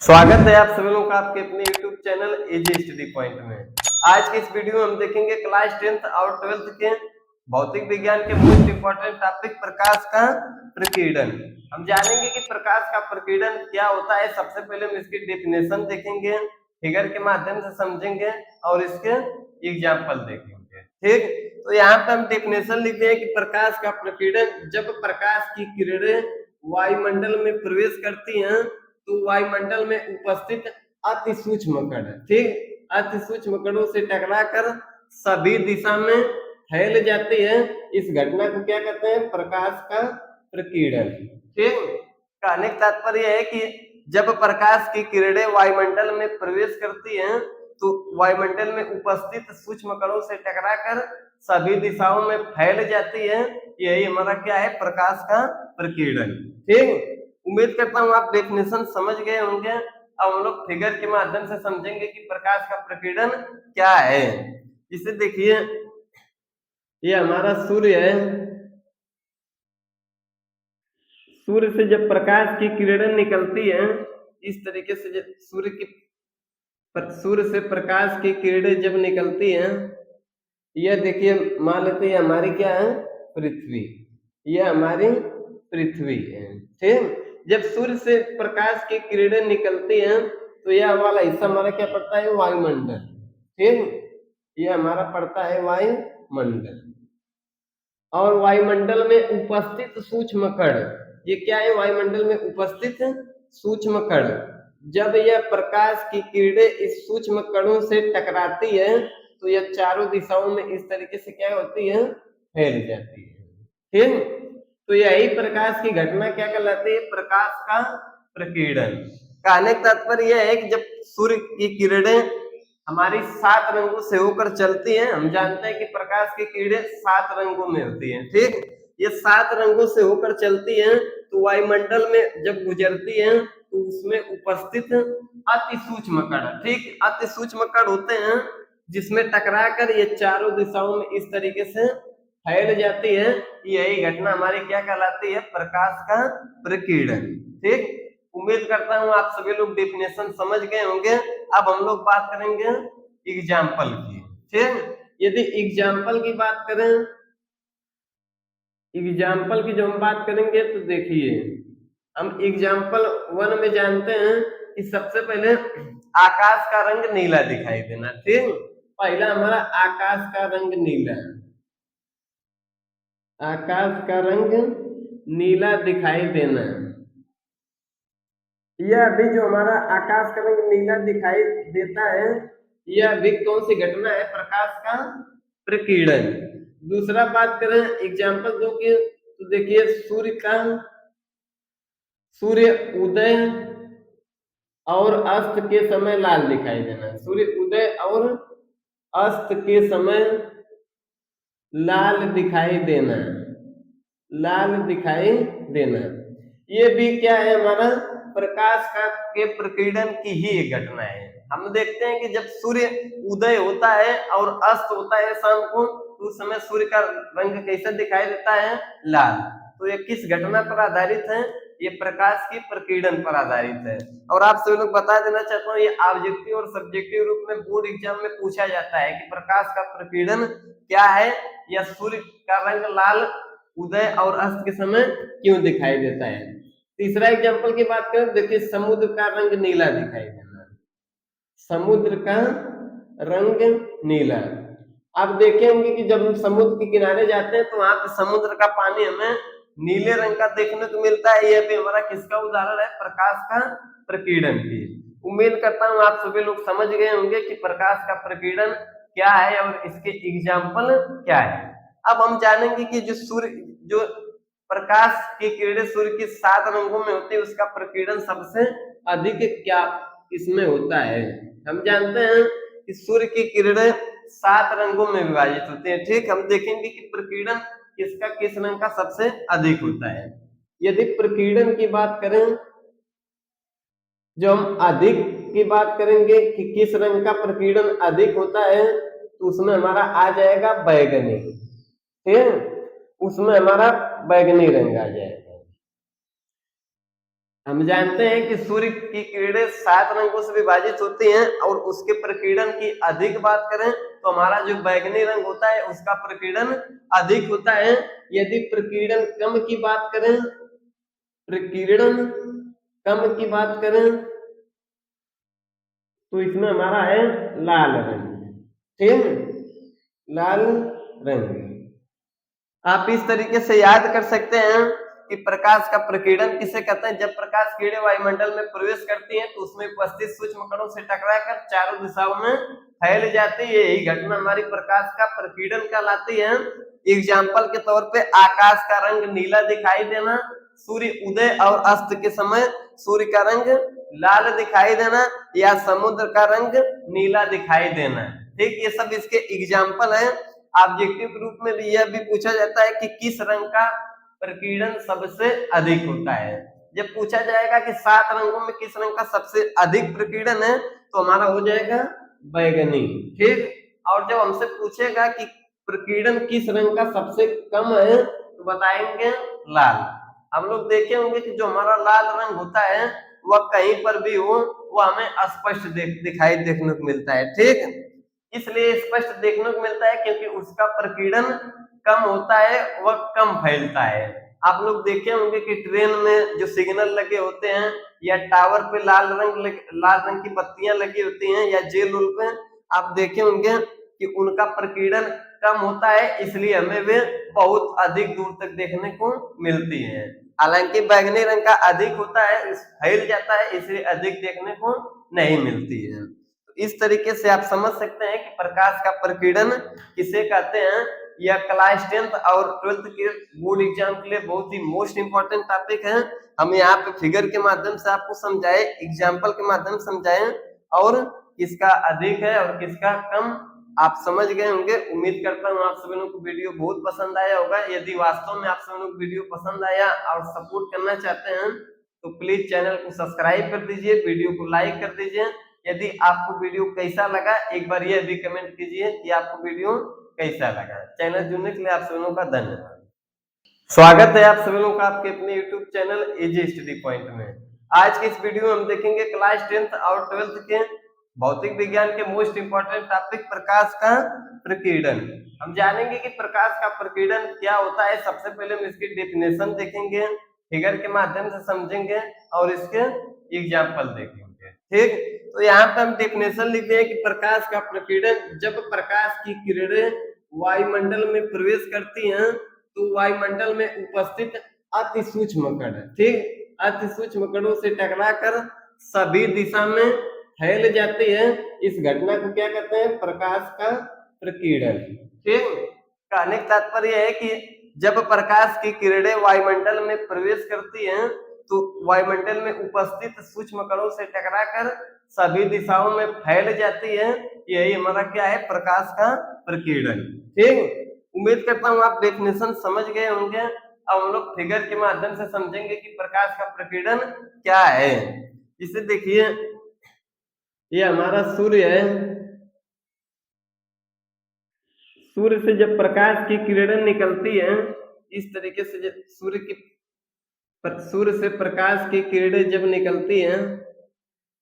स्वागत है आप सभी लोगों का आपके अपने YouTube चैनल एजी स्टडी पॉइंट में। आज के इस वीडियो में हम देखेंगे क्लास 10th और 12th के भौतिक विज्ञान के मोस्ट इंपोर्टेंट टॉपिक प्रकाश का प्रकीर्णन। हम जानेंगे कि प्रकाश का प्रकीर्णन क्या होता है। सबसे पहले हम इसकी डेफिनेशन देखेंगे, फिगर के माध्यम से समझेंगे और इसके एग्जाम्पल देखेंगे। ठीक, तो यहाँ पे हम डेफिनेशन लिखते हैं कि प्रकाश का प्रकीर्णन जब प्रकाश की किरणें वायुमंडल में प्रवेश करती हैं तो वायुमंडल में उपस्थित अति सूक्ष्म कण, ठीक, अति सूक्ष्म कणों से टकराकर सभी दिशा में फैल जाती है। इस घटना को क्या कहते हैं? प्रकाश का प्रकीर्णन। ठीक, कहने का तात्पर्य है कि जब प्रकाश की किरणें वायुमंडल में प्रवेश करती हैं तो वायुमंडल में उपस्थित सूक्ष्म कणों से टकराकर सभी दिशाओं में फैल जाती है। यही हमारा क्या है? प्रकाश का प्रकीर्णन। ठीक, उम्मीद करता हूं आप डेफिनेशन समझ गए होंगे। अब हम लोग फिगर के माध्यम से समझेंगे कि प्रकाश का प्रकीर्णन क्या है। जिसे देखिए, ये हमारा सूर्य है। सूर्य से जब प्रकाश की किरणें निकलती हैं इस तरीके से, सूर्य से प्रकाश की किरणें जब निकलती हैं, यह देखिए, मान लेते हैं हमारी क्या है? पृथ्वी। यह हमारी पृथ्वी है। ठीक, जब सूर्य से प्रकाश की किरणें निकलती हैं तो यह वाला हिस्सा हमारा क्या पड़ता है? वायुमंडल। ठीक, यह हमारा पड़ता है वायुमंडल। और वायुमंडल में उपस्थित सूक्ष्म कण, ये क्या है? वायुमंडल में उपस्थित सूक्ष्म कण, जब यह प्रकाश की किरणें इस सूक्ष्म कणों से टकराती है तो यह चारों दिशाओं में इस तरीके से क्या होती है? फैल जाती है। ठीक, तो यही प्रकाश की घटना क्या कहलाती है? प्रकाश का प्रकीर्णन। कहने का तात्पर्य यह है कि जब सूर्य की किरणें हमारी 7 रंगों से होकर चलती हैं, हम जानते हैं कि प्रकाश की किरणें 7 रंगों में होती हैं। ठीक, ये 7 रंगों से होकर चलती हैं तो वायुमंडल में जब गुजरती हैं तो उसमें उपस्थित अति सूक्ष्म कण, ठीक, अति सूक्ष्म कण होते हैं जिसमें टकराकर ये चारों दिशाओं में इस तरीके से फैल जाती है। यही घटना हमारी क्या कहलाती है? प्रकाश का प्रकीर्णन। ठीक, उम्मीद करता हूं आप सभी लोग डेफिनेशन समझ गए होंगे। अब हम लोग बात करेंगे एग्जाम्पल की। ठीक, यदि एग्जाम्पल की बात करें, एग्जाम्पल की जो हम बात करेंगे तो देखिए, हम एग्जाम्पल 1 में जानते हैं कि सबसे पहले आकाश का रंग नीला दिखाई देना। ठीक, पहला हमारा आकाश का रंग नीला, आकाश का रंग नीला दिखाई देना। यह अभी जो हमारा आकाश का रंग नीला दिखाई देता है, यह अभी कौन सी घटना है? प्रकाश का प्रकीर्णन। दूसरा बात करें एग्जाम्पल 2 की, तो देखिए, सूर्य उदय और अस्त के समय लाल दिखाई देना। सूर्य उदय और अस्त के समय लाल दिखाई देना, लाल दिखाई देना। ये भी क्या है? हमारा प्रकाश का के प्रकीर्णन की ही एक घटना है। हम देखते हैं कि जब सूर्य उदय होता है और अस्त होता है शाम को, तो उस समय सूर्य का रंग कैसा दिखाई देता है? लाल। तो ये किस घटना पर आधारित है? ये प्रकाश की प्रकीर्णन पर आधारित है। और आप सभी लोग बता देना चाहता हूँ, ये ऑब्जेक्टिव और सब्जेक्टिव रूप में बोर्ड एग्जाम में पूछा जाता है कि प्रकाश का प्रकीर्णन क्या है, या सूर्य का रंग लाल उदय और अस्त के समय क्यों दिखाई देता है। तीसरा एग्जांपल की बात करें, देखिए, समुद्र का रंग नीला दिखाई देना, समुद्र का रंग नीला। आप देखेंगे कि जब हम समुद्र के किनारे जाते हैं तो वहां पे समुद्र का पानी हमें नीले रंग का देखने को मिलता है। यह भी हमारा किसका उदाहरण है? प्रकाश का प्रकीर्णन की। उम्मीद करता हूं आप सभी लोग समझ गए होंगे कि प्रकाश का प्रकीर्णन क्या है और इसके एग्जाम्पल क्या है। अब हम जानेंगे कि जो प्रकाश की किरणें सूर्य की 7 रंगों में होती है, उसका प्रकीर्णन सबसे अधिक क्या इसमें होता है। हम जानते हैं कि सूर्य की किरणें 7 रंगों में विभाजित होती हैं। ठीक, हम देखेंगे कि प्रकीर्णन किसका किस रंग का सबसे अधिक होता है। यदि प्रकीर्णन की बात करें, जो हम अधिक की बात करेंगे कि किस रंग का प्रकीर्णन अधिक होता है, तो उसमें हमारा आ जाएगा बैगनी। ठीक, उसमें हमारा बैगनी रंग आ जाएगा। हम जानते हैं कि सूर्य की किरणें 7 रंगों से विभाजित होती हैं और उसके प्रकीर्णन की अधिक बात करें तो हमारा जो बैंगनी रंग होता है उसका प्रकीर्णन अधिक होता है। यदि प्रकीर्णन कम की बात करें, प्रकीर्णन कम की बात करें तो इसमें हमारा है लाल रंग। ठीक, लाल रंग। आप इस तरीके से याद कर सकते हैं कि प्रकाश का प्रकीर्णन किसे कहते हैं। जब प्रकाश किरणें वायुमंडल में प्रवेश करती हैं तो उसमें उपस्थित सूक्ष्म कणों से टकराकर चारों दिशाओं में फैल जाती है। यही घटना हमारी प्रकाश का प्रकीर्णन कहलाती है। एग्जाम्पल के तौर पे आकाश का रंग नीला दिखाई देना, सूर्य उदय और अस्त के समय सूर्य का रंग लाल दिखाई देना, या समुद्र का रंग नीला दिखाई देना। ठीक, ये सब इसके एग्जाम्पल है। ऑब्जेक्टिव रूप में भी यह भी पूछा जाता है कि किस रंग का प्रकीर्णन सबसे अधिक होता है। जब पूछा जाएगा कि 7 रंगों में किस रंग का सबसे अधिक प्रकीर्णन है तो हमारा हो जाएगा बैगनी। ठीक, और जब हमसे पूछेगा कि प्रकीर्णन किस रंग का सबसे कम है तो बताएंगे लाल। हम लोग देखे होंगे कि जो हमारा लाल रंग होता है वह कहीं पर भी हो वह हमें स्पष्ट दिखाई देखने को मिलता है। ठीक, इसलिए स्पष्ट देखने को मिलता है क्योंकि उसका प्रकीर्णन कम होता है, वह कम फैलता है। आप लोग देखे होंगे कि ट्रेन में जो सिग्नल लगे होते हैं या टावर पे लाल रंग की बत्तियां लगी होती हैं या जेल उल पे, आप देखे होंगे कि उनका प्रकीर्णन कम होता है, इसलिए हमें वे बहुत अधिक दूर तक देखने को मिलती है। हालांकि बैंगनी रंग का अधिक होता है, फैल जाता है, इसलिए अधिक देखने को नहीं मिलती है। इस तरीके से आप समझ सकते हैं कि प्रकाश का प्रकीर्णन किसे कहते हैं। यह क्लास 10th और 12th के बोर्ड एग्जाम के लिए बहुत ही मोस्ट इंपॉर्टेंट टॉपिक है। हम यहाँ पे फिगर के माध्यम से आपको समझाए, एग्जाम्पल के माध्यम से समझाए और किसका अधिक है और किसका कम आप समझ गए होंगे। उम्मीद करता हूँ आप सभी लोगों को वीडियो बहुत पसंद आया होगा। यदि वास्तव में आप सभी लोग वीडियो पसंद आया और सपोर्ट करना चाहते हैं तो प्लीज चैनल को सब्सक्राइब कर दीजिए, वीडियो को लाइक कर दीजिए। यदि आपको वीडियो कैसा लगा एक बार यह भी कमेंट कीजिए कि आपको वीडियो कैसा लगा। चैनल जुड़ने के लिए आप सभी लोगों का धन्यवाद। स्वागत है आप सभी लोगों का आपके अपने YouTube channel easy study point में। आज के इस वीडियो में हम देखेंगे क्लास 10th और 12th के भौतिक विज्ञान के मोस्ट इंपॉर्टेंट टॉपिक प्रकाश का प्रकीर्णन। हम जानेंगे कि प्रकाश का प्रकीर्णन क्या होता है। सबसे पहले हम इसकी डेफिनेशन देखेंगे, फिगर के माध्यम से समझेंगे और इसके एग्जाम्पल देखेंगे। ठीक, तो यहाँ पे हम डेफिनेशन लिखते हैं कि प्रकाश का प्रकीर्णन जब प्रकाश की किरणें वायुमंडल में प्रवेश करती हैं तो वायुमंडल में उपस्थित अति सूक्ष्म कण, ठीक, अति सूक्ष्म कणों से टकराकर सभी दिशा में फैल जाती है। इस घटना को क्या कहते हैं, प्रकाश का प्रकीर्णन। ठीक, कहने का तात्पर्य है कि जब प्रकाश की किरणें वायुमंडल में प्रवेश करती हैं तो वायुमंडल में उपस्थित सूक्ष्म कणों से टकराकर सभी दिशाओं में फैल जाती है। यही हमारा क्या है, प्रकाश का प्रकीर्णन। ठीक, उम्मीद करता हूं आप डेफिनेशन समझ गए होंगे। अब हम लोग फिगर के माध्यम से समझेंगे कि प्रकाश का प्रकीर्णन क्या है। इसे देखिए, ये हमारा सूर्य है। सूर्य से जब प्रकाश की किरणें निकलती हैं इस तरीके से, जब सूर्य से प्रकाश की किरणें जब निकलती हैं,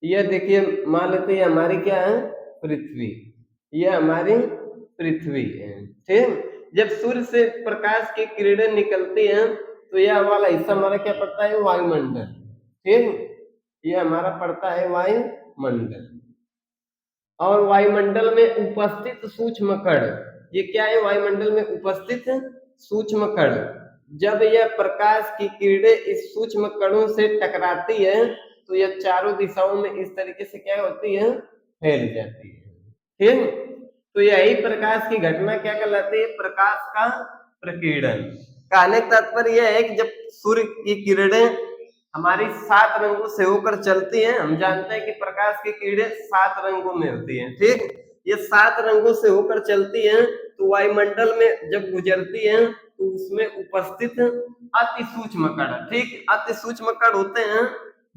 यह देखिए मान लेते हैं हमारी क्या है, पृथ्वी। यह हमारी पृथ्वी है। ठीक, जब सूर्य से प्रकाश की किरणें निकलती हैं तो यह वाला हिस्सा हमारा क्या पड़ता है, वायुमंडल। ठीक, यह हमारा पड़ता है वायुमंडल। और वायुमंडल में उपस्थित सूक्ष्म कण, ये क्या है, वायुमंडल में उपस्थित सूक्ष्म कण, जब यह प्रकाश की किरणें इस सूक्ष्म कणों से टकराती है तो यह चारों दिशाओं में इस तरीके से क्या होती है, फैल जाती है। ठीक, तो यही प्रकाश की घटना क्या कहलाती है, प्रकाश का प्रकीर्णन। कहने का तात्पर्य यह है कि जब सूर्य की किरणें हमारी 7 रंगों से होकर चलती हैं, हम जानते हैं कि प्रकाश की किरणें 7 रंगों में होती हैं। ठीक, ये 7 रंगों से होकर चलती हैं तो वायुमंडल में जब गुजरती हैं तो उसमें उपस्थित अति सूक्ष्म कण, ठीक, अति सूक्ष्म कण होते हैं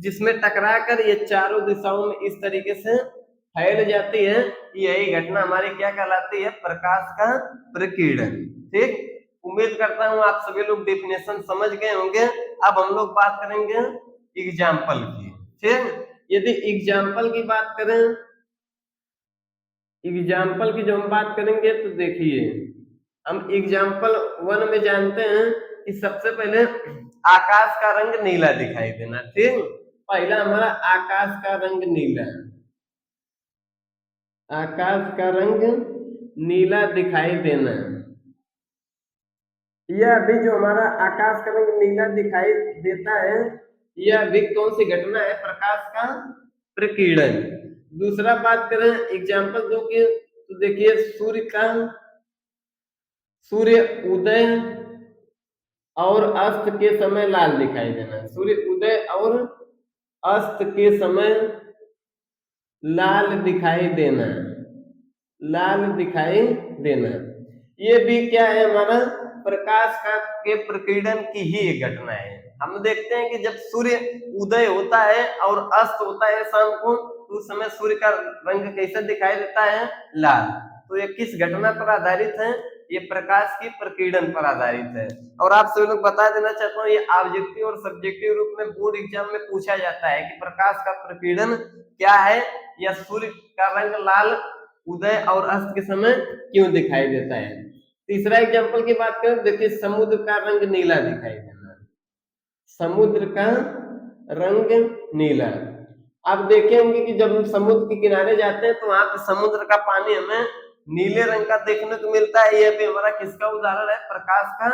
जिसमें टकराकर ये चारों दिशाओं में इस तरीके से फैल जाती है। यही घटना हमारी क्या कहलाती है, प्रकाश का प्रकीर्णन। ठीक, उम्मीद करता हूं आप सभी लोग डेफिनेशन समझ गए होंगे। अब हम लोग बात करेंगे एग्जाम्पल की। ठीक, यदि एग्जाम्पल की बात करें, एग्जाम्पल की जो हम बात करेंगे तो देखिए हम एग्जाम्पल 1 में जानते हैं कि सबसे पहले आकाश का रंग नीला दिखाई देना। ठीक, पहला हमारा आकाश का रंग नीला, आकाश का रंग नीला दिखाई देना। यह अभी जो हमारा आकाश का रंग नीला दिखाई देता है, यह अभी कौन सी घटना है? प्रकाश का प्रकीर्णन। दूसरा बात करें एग्जाम्पल 2 की तो देखिए सूर्य उदय और अस्त के समय लाल दिखाई देना। सूर्य उदय और अस्त के समय लाल दिखाई देना, लाल दिखाई देना। ये भी क्या है? हमारा प्रकाश का के प्रकीर्णन की ही एक घटना है। हम देखते हैं कि जब सूर्य उदय होता है और अस्त होता है शाम को, तो उस समय सूर्य का रंग कैसा दिखाई देता है? लाल। तो ये किस घटना पर आधारित है? ये प्रकाश की प्रकीर्णन पर आधारित है। और आप सभी लोग बता देना चाहता हूँ, ये ऑब्जेक्टिव और सब्जेक्टिव रूप में बोर्ड एग्जाम में पूछा जाता है कि प्रकाश का प्रकीर्णन क्या है, या सूर्य का रंग लाल उदय और अस्त के समय क्यों दिखाई देता है। तीसरा एग्जाम्पल की बात करें, देखिए समुद्र का रंग नीला दिखाई देना, समुद्र का रंग नीला। आप देखे होंगे कि जब हम समुद्र के किनारे जाते हैं तो वहां पे समुद्र का पानी हमें नीले रंग का देखने को मिलता है। यह भी हमारा किसका उदाहरण है? प्रकाश का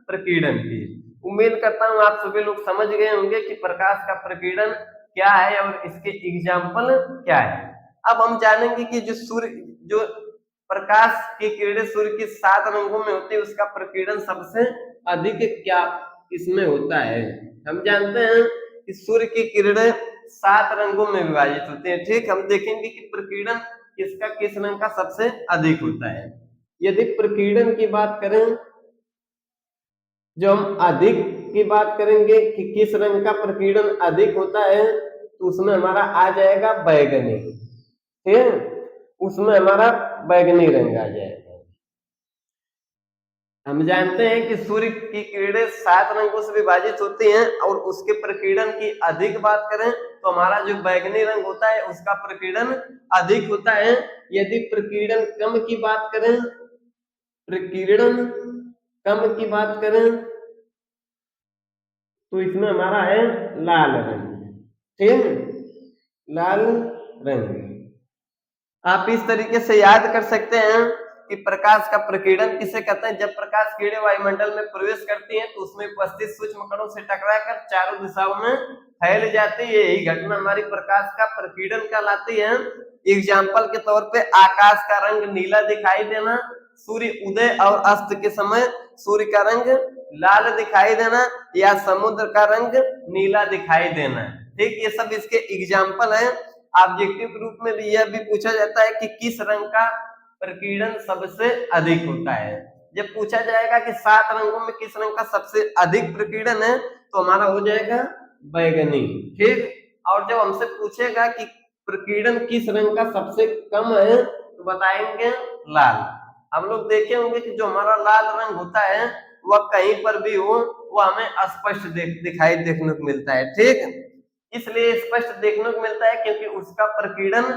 प्रकीर्णन की। उम्मीद करता हूँ आप सभी लोग समझ गए होंगे कि प्रकाश का प्रकीर्णन क्या है और इसके एग्जाम्पल क्या है। अब हम जानेंगे कि जो प्रकाश की किरणें सूर्य की 7 रंगों में होती है, उसका प्रकीर्णन सबसे अधिक क्या इसमें होता है। हम जानते हैं कि सूर्य की किरणें 7 रंगों में विभाजित होती है। ठीक, हम देखेंगे कि प्रकीर्णन किसका किस रंग का सबसे अधिक होता है। यदि प्रकीर्णन की बात करें, जो हम अधिक की बात करेंगे कि किस रंग का प्रकीर्णन अधिक होता है, तो उसमें हमारा आ जाएगा बैगनी। ठीक, उसमें हमारा बैगनी रंग आ जाएगा। हम जानते हैं कि सूर्य की किरणें 7 रंगों से विभाजित होती हैं और उसके प्रकीर्णन की अधिक बात करें तो हमारा जो बैगनी रंग होता है उसका प्रकीर्णन अधिक होता है। यदि प्रकीर्णन कम की बात करें, प्रकीर्णन कम की बात करें तो इसमें हमारा है लाल रंग। ठीक, लाल रंग। आप इस तरीके से याद कर सकते हैं कि प्रकाश का प्रकीर्णन किसे कहते हैं? जब प्रकाश किरणें वायुमंडल में प्रवेश करती हैं तो उसमें उपस्थित सूक्ष्म कणों से टकराकर चारों दिशाओं में फैल जाती है। यही घटना हमारी प्रकाश का प्रकीर्णन कहलाती है। एग्जाम्पल के तौर पे आकाश का रंग नीला दिखाई देना, सूर्य उदय और अस्त के समय सूर्य का रंग लाल दिखाई देना, या समुद्र का रंग नीला दिखाई देना। ठीक, ये सब इसके एग्जाम्पल है। ऑब्जेक्टिव रूप में भी यह भी पूछा जाता है कि किस रंग का प्रकीर्णन सबसे अधिक होता है। जब पूछा जाएगा कि 7 रंगों में किस रंग का सबसे अधिक प्रकीर्णन है तो हमारा हो जाएगा बैगनी। ठीक, और जब हमसे पूछेगा कि प्रकीर्णन किस रंग का सबसे कम है तो बताएंगे लाल। हम लोग देखे होंगे कि जो हमारा लाल रंग होता है वह कहीं पर भी हो वह हमें स्पष्ट दिखाई देखने को मिलता है। ठीक, इसलिए स्पष्ट देखने को मिलता है क्योंकि उसका प्रकीर्णन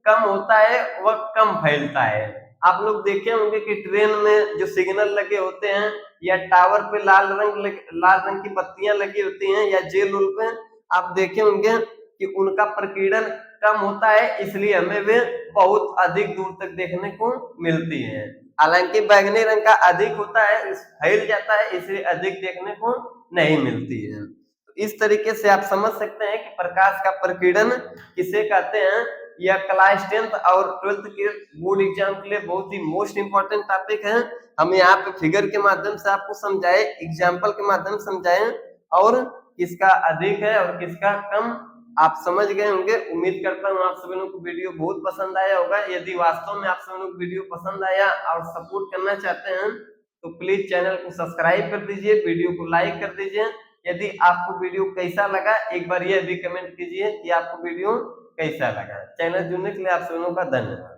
कम होता है, वह कम फैलता है। आप लोग देखे होंगे कि ट्रेन में जो सिग्नल लगे होते हैं या टावर पे लाल रंग की बत्तियां लगी होती हैं या जेल उल पे, आप देखे होंगे कि उनका प्रकीर्णन कम होता है, इसलिए हमें वे बहुत अधिक दूर तक देखने को मिलती है। हालांकि बैगनी रंग का अधिक होता है, फैल जाता है, इसलिए अधिक देखने को नहीं मिलती है। इस तरीके से आप समझ सकते हैं कि प्रकाश का प्रकीर्णन किसे कहते हैं। यह क्लास 10th और 12th के बोर्ड एग्जाम के लिए बहुत ही मोस्ट इंपॉर्टेंट टॉपिक है। हम यहाँ पे फिगर के माध्यम से आपको समझाए, एग्जाम्पल के माध्यम से समझाए और किसका अधिक है और किसका कम आप समझ गए होंगे। उम्मीद करता हूँ आप सभी लोगों को वीडियो बहुत पसंद आया होगा। यदि वास्तव में आप सभी लोग वीडियो पसंद आया और सपोर्ट करना चाहते हैं तो प्लीज चैनल को सब्सक्राइब कर दीजिए, वीडियो को लाइक कर दीजिए। यदि आपको वीडियो कैसा लगा एक बार यह भी कमेंट कीजिए कि आपको वीडियो कैसा लगा। चैनल जुड़ने के लिए आप सभी का धन्यवाद।